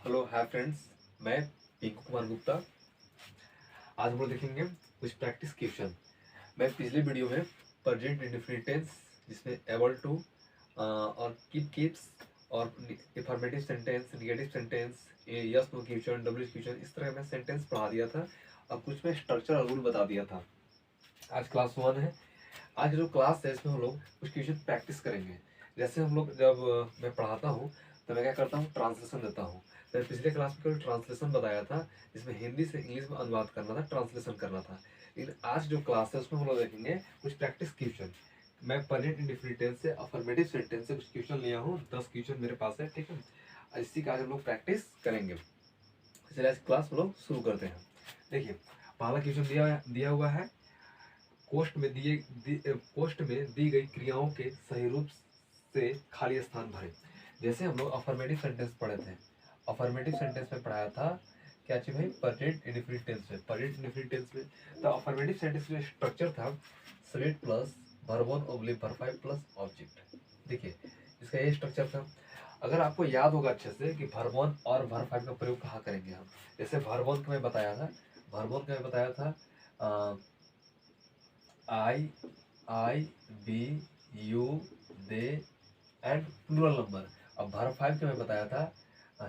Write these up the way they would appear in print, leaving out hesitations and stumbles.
Hello hi friends, मैं पिंकू कुमार गुप्ता। आज हम लोग देखेंगे कुछ प्रैक्टिस क्वेश्चन। मैं पिछले वीडियो में प्रेजेंट इंडेफिनिट टेंस जिसमें एबल टू और कीप्स और affirmative sentence, negative sentence, yes no question, W question, इस तरह मैं सेंटेंस पढ़ा दिया था और कुछ में स्ट्रक्चर और रूल बता दिया था। आज क्लास 1 है। आज जो क्लास है इसमें हम लोग कुछ क्वेश्चन प्रैक्टिस करेंगे। जैसे हम लोग जब मैं पढ़ाता हूँ तो मैं क्या करता हूँ, ट्रांसलेशन देता हूँ। तो पिछले क्लास में केवल ट्रांसलेशन बताया था, जिसमें हिंदी से इंग्लिश में अनुवाद करना था, ट्रांसलेशन करना था। लेकिन आज जो क्लास है उसमें हम लोग देखेंगे कुछ प्रैक्टिस क्वेश्चन। मैं प्रेजेंट इंडेफिनिट टेंस से, अफर्मेटिव सेंटेंस से कुछ क्वेश्चन लिया हूँ। 10 क्वेश्चन मेरे पास है, ठीक है। इसी का आज हम लोग प्रैक्टिस करेंगे। चलिए आज क्लास हम लोग शुरू करते हैं। देखिए, पहला क्वेश्चन दिया हुआ है, कोष्ठ में दी गई क्रियाओं के सही रूप से खाली स्थान भरें। जैसे हम लोग अफर्मेटिव सेंटेंस पढ़े थे, अफर्मेटिव सेंटेंस में पढ़ाया था क्या चीज भाई, प्रेजेंट इंडेफिनिट टेंस में। प्रेजेंट इंडेफिनिट टेंस में तो अफर्मेटिव सेंटेंस में स्ट्रक्चर था subject plus verb one oblique verb five plus object. देखिए, इसका ये स्ट्रक्चर था। अगर आपको याद होगा अच्छे से कि वर्ब वन और वर्ब फाइव का प्रयोग कहाँ करेंगे हम। जैसे वर्ब वन का मैं बताया था, वर्ब वन का मैं बताया था I we you they and plural number. अब वर्ब फाइव के मैं बताया था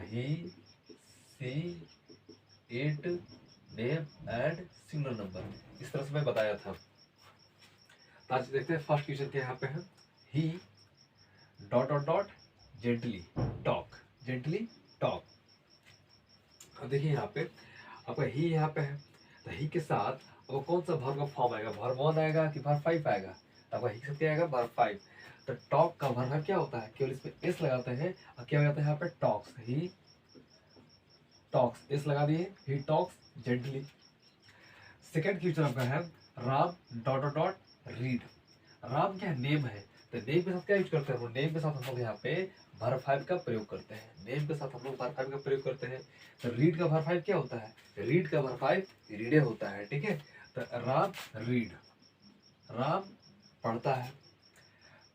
he she it name and singular number. इस तरह से मैं बताया था। तो आज देखते हैं फर्स्ट क्वेश्चन के यहाँ पे है, he dot dot dot gently talk, gently talk. अब देखिए यहाँ पे आपका ही यहाँ पे है, तो ही के साथ अब कौन सा वर्ब का फॉर्म आएगा, वर्ब वन आएगा कि वर्ब फाइव आएगा। तो आपका ही के साथ क्या आएगा, वर्ब फाइव। तो टॉक का वर्ब क्या होता है, केवल इसमें एस लगाते हैं और क्या हो जाता है यहाँ पे टॉक्स, ही टॉक्स, एस लगा दिए, he talks gently. Second question आपका है, Ram dot dot dot read. Ram क्या नेम है, तो नेम के साथ क्या यूज करते हैं, नेम के साथ हम लोग यहाँ पे वर्ब फाइव का प्रयोग करते हैं। नेम के साथ हम लोग वर्ब फाइव का प्रयोग करते हैं। तो रीड का वर्ब फाइव क्या होता है, रीड का वर्ब फाइव रीडे होता है, ठीक है। तो राम रीड, राम पढ़ता है।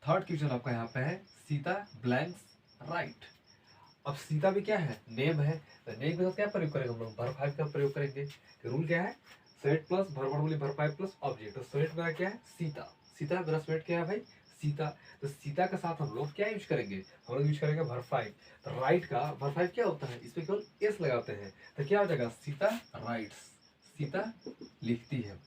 थर्ड क्वेश्चन आपका यहाँ पे है, सीता ब्लैंक्स राइट। अब सीता भी क्या है, नेम है। तो नेम के साथ क्या प्रयोग करेंगे हम लोग, वर्ब फाइव का प्रयोग करेंगे। रूल क्या है, set plus verb five plus object. तो सेट मेरा क्या है, सीता, सीता मेरा सेट क्या है भाई, सीता। तो सीता के साथ हम लोग क्या यूज करेंगे, हम लोग यूज करेंगे वर्ब फाइव। तो राइट का वर्ब फाइव क्या होता है, इसमें केवल एस लगाते हैं। तो क्या हो जाएगा, सीता राइट्स, सीता लिखती है,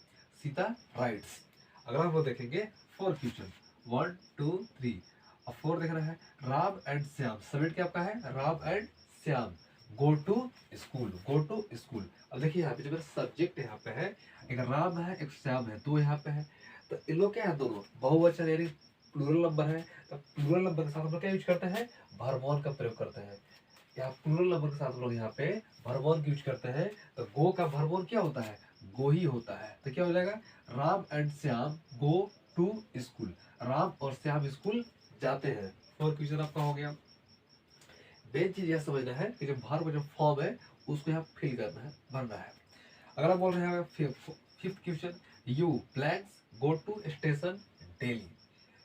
सीता राइट्स। अगला हम लोग देखेंगे फोर्थ क्वेश्चन, 1 2 3। अब फोर देख रहा है, राम एंड श्याम, सब्जेक्ट क्या आपका है, Ram and Shyam go to school, go to school. अब देखिए यहाँ पे जो मेरा सब्जेक्ट यहाँ पे है, एक राम है एक श्याम है, दो यहाँ पे है। तो इन लोग क्या है, दोनों बहुवचन यानी प्लूरल नंबर है। तो प्लूरल नंबर के साथ हम लोग क्या यूज करते हैं, वर्ब वन का प्रयोग करते हैं। यहाँ प्लूरल नंबर के साथ हम लोग यहाँ पे वर्ब वन यूज करते हैं। तो गो का वर्ब वन क्या होता है, गो ही होता है। तो क्या हो जाएगा, Ram and Shyam go to school, Ram और श्याम स्कूल जाते हैं। और क्वेश्चन आपका हो गया। मेन चीज यह समझना है कि जो वर्ब जो फॉर्म है उसको यहाँ फिल करना है, भरना है। अगर आप बोल रहे हैं fifth question, you blanks go to station daily,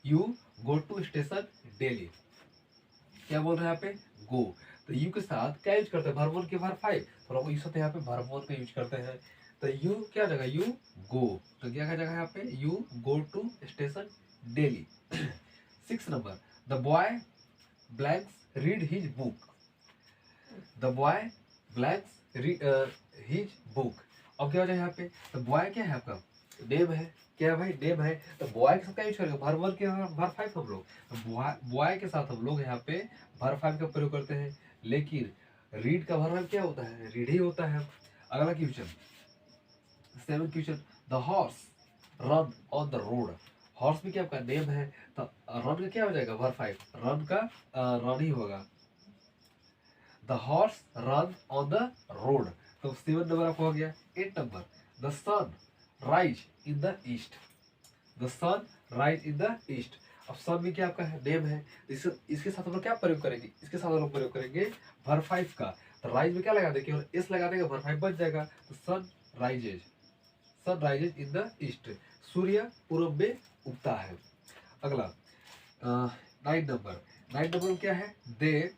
you go to station daily. क्या बोल रहे हैं यहाँ पे, गो। तो यू के साथ क्या यूज करते हैं, वर्ब वन के वर्ब फाइव। तो लोग इस यहाँ पे वर्ब वन का यूज करते हैं। तो यू क्या जगह, यू गो। तो क्या जगह यहाँ पे, you go to station daily. 6 number, the boy blanks read his book, the boy blanks his book. अब क्या हो जाए यहाँ पे, तो बॉय क्या है आपका, नेम है, क्या है भाई, नेम है। तो बॉय के साथ क्या यूज करेंगे, वर्ब वन के वर्ब फाइव हम लोग। तो बॉय के साथ हम लोग यहाँ पे वर्ब फाइव का प्रयोग करते हैं। लेकिन रीड का वर्ब क्या होता है, रीड ही होता है। अगला question, 7th question, the horse run on the road. Horse भी क्या आपका नेम है। तो रन का क्या हो जाएगा, वर्ब फाइव, रन का रन ही होगा। The horse run on the road. तो 7 नंबर आपको हो गया। 8 number, the sun rise in the east, the sun rise in the east. अब सन भी क्या आपका है, नेम है। इसके साथ हम लोग क्या प्रयोग करेंगे, इसके साथ हम लोग प्रयोग करेंगे वर्ब फाइव का। तो राइज में क्या लगा देंगे, केवल एस लगा देंगे, वर्ब फाइव बच जाएगा। तो sun rises, sun rises in the east, सूर्य पूर्व में उगता है। अगला 9 नंबर, 9 नंबर क्या है, they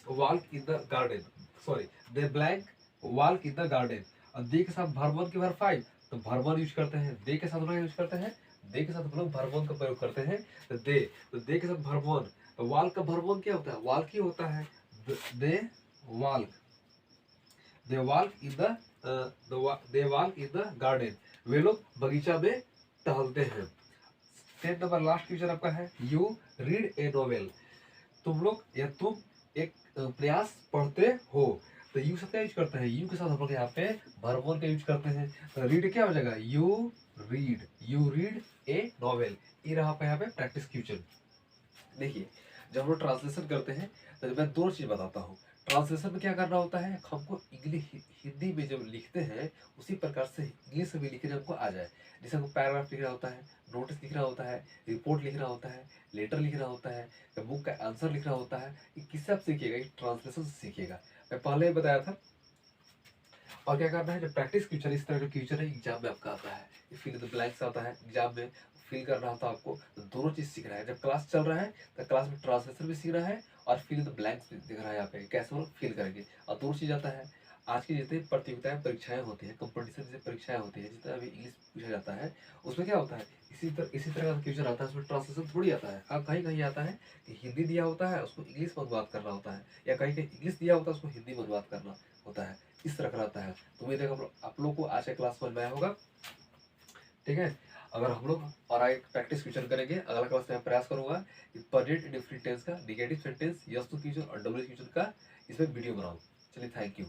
walk in the garden, sorry, they blank walk in the garden. और दे के साथ वर्ब 1 की वर्ब 5, तो वर्ब 1 यूज करते हैं, दे के साथ हम लोग यूज करते हैं, दे के साथ हम लोग वर्ब 1 का प्रयोग करते हैं। तो दे के साथ वर्ब 1, तो वॉक का वर्ब 1 क्या होता है, वॉक ही होता है। They walk, they walk in the they walk in the garden, वे लोग बगीचा में टहलते हैं। 10 नंबर लास्ट क्वेश्चन आपका है, यू रीड ए नोवेल, तुम लोग या तुम एक प्रयास पढ़ते हो। तो यू से क्या यूज करते हैं, यू के साथ हम लोग यहाँ पे वर्ब 1 का यूज करते हैं। तो रीड क्या हो जाएगा, यू रीड ए नोवेल। ये रहा पे यहाँ पे प्रैक्टिस क्वेश्चन। देखिए, जब हम लोग ट्रांसलेशन करते हैं तो मैं दो चीज बताता हूँ। ट्रांसलेशन में क्या करना होता है, हमको इंग्लिश हिंदी में जब लिखते हैं उसी प्रकार से इंग्लिश में भी लिखने हमको आ जाए। जैसे हमको पैराग्राफ लिखना होता है, नोटिस लिखना होता है, रिपोर्ट लिखना होता है, लेटर लिखना होता है, या बुक का आंसर लिखना होता है। ये किससे आप सीखिएगा, ये ट्रांसलेशन से सीखिएगा। मैं पहले ही बताया था। और क्या करना है, जो प्रैक्टिस क्वेश्चन, इस तरह का क्वेश्चन है एग्जाम में आपका आता है, फिल इन द ब्लैंक्स आता है एग्जाम में, फिल करना होता है आपको। तो दोनों चीज सीखना है। जब क्लास चल रहा है तो क्लास में ट्रांसलेशन भी सीखना है और फिल इन द ब्लैंक्स भी दिख रहा है यहाँ पे, कैसे वो फिल करेंगे। और दोनों चीज आता है। आज की जितनी प्रतियोगिताएं परीक्षाएं होती है, कंपटीशन जैसे परीक्षाएं होती है, जितना भी इंग्लिश पूछा जाता है, उसमें क्या होता है, इसी तरह का क्वेश्चन आता है। उसमें ट्रांसलेशन थोड़ी आता है। हाँ, कहीं कहीं आता है कि हिंदी दिया होता है, उसको इंग्लिश में अनुवाद करना होता है, या कहीं कहीं इंग्लिश दिया होता है, उसको हिंदी में अनुवाद करना होता है। इस तरह का रहता है। तो उम्मीद है कि आप लोग को आज का क्लास समझ में आया होगा। ठीक है, अगर हम लोग और आगे प्रैक्टिस क्वेश्चन करेंगे, अगला क्लास में मैं प्रयास करूंगा कि परमानेंट इंडेफिनिट टेंस का, negative sentence, yes to question और डब्ल्यू क्वेश्चन का इसमें वीडियो बनाऊं। चलिए, थैंक यू।